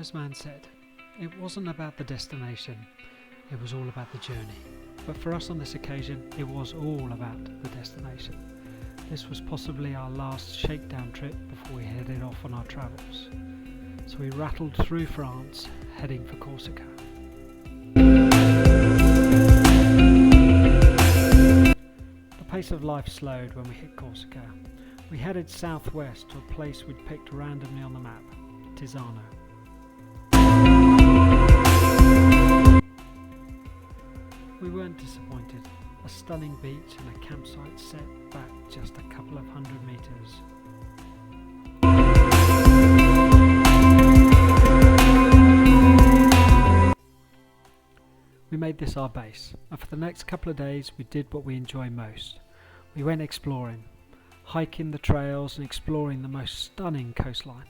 wise man said, it wasn't about the destination, it was all about the journey. But for us on this occasion, it was all about the destination. This was possibly our last shakedown trip before we headed off on our travels. So we rattled through France, heading for Corsica. The pace of life slowed when we hit Corsica. We headed southwest to a place we'd picked randomly on the map, Tisano. We weren't disappointed. A stunning beach and a campsite set back just a couple of 100 meters. We made this our base, and for the next couple of days we did what we enjoy most. We went exploring, hiking the trails and exploring the most stunning coastline.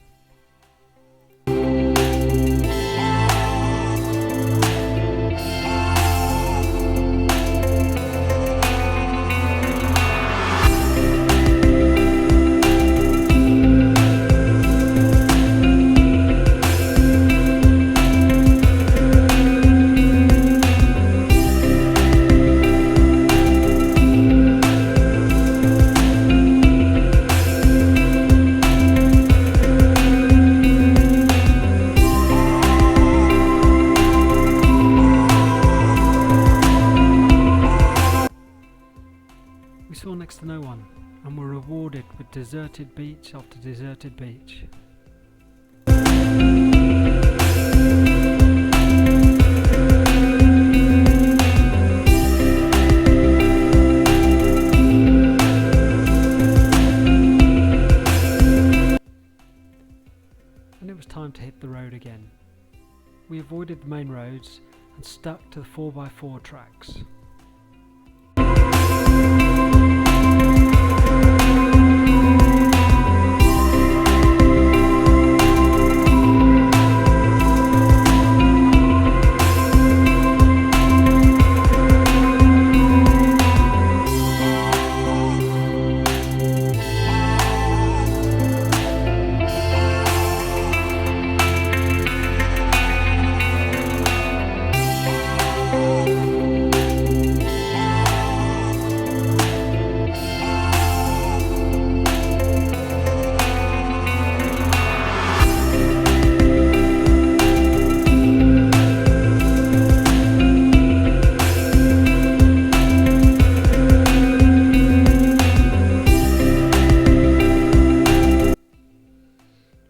We saw next to no one, and were rewarded with deserted beach after deserted beach. And it was time to hit the road again. We avoided the main roads and stuck to the 4x4 tracks.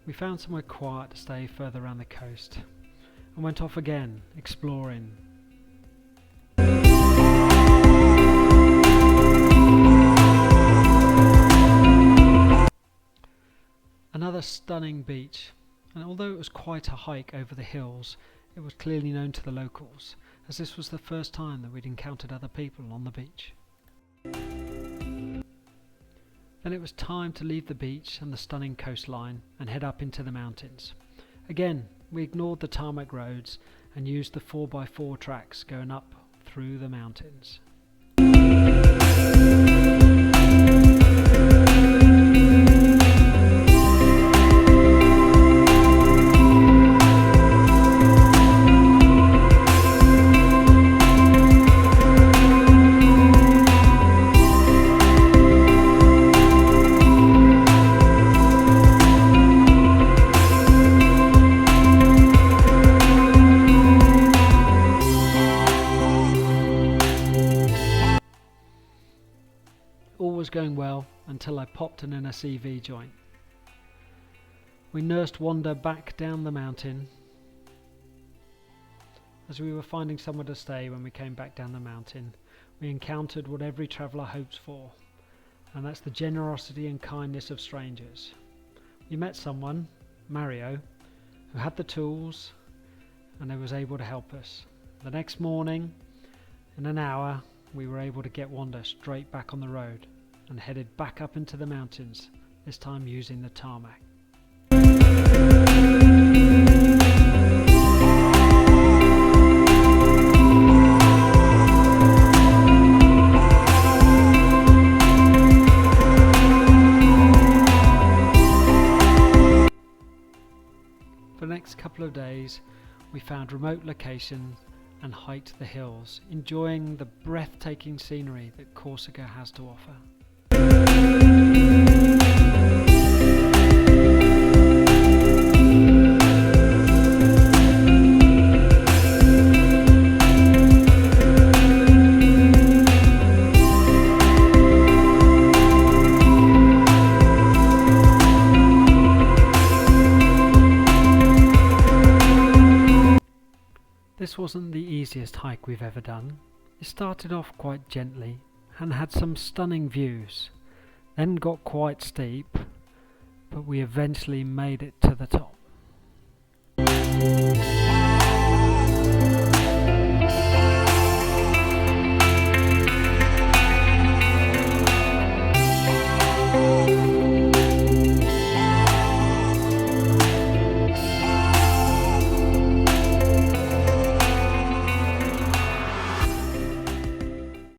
We found somewhere quiet to stay further around the coast and went off again, exploring. Another stunning beach, and although it was quite a hike over the hills, it was clearly known to the locals, as this was the first time that we'd encountered other people on the beach. Then it was time to leave the beach and the stunning coastline and head up into the mountains. Again, we ignored the tarmac roads and used the 4x4 tracks going up through the mountains. All was going well until I popped in an CV joint. We nursed Wanda back down the mountain. As we were finding somewhere to stay when we came back down the mountain, we encountered what every traveller hopes for, and that's the generosity and kindness of strangers. We met someone, Mario, who had the tools and who was able to help us. The next morning, in an hour, we were able to get Wanda straight back on the road and headed back up into the mountains, this time using the tarmac. next couple of days we found remote locations and hiked the hills, enjoying the breathtaking scenery that Corsica has to offer. This wasn't the easiest hike we've ever done. It started off quite gently and had some stunning views, then got quite steep, but we eventually made it to the top.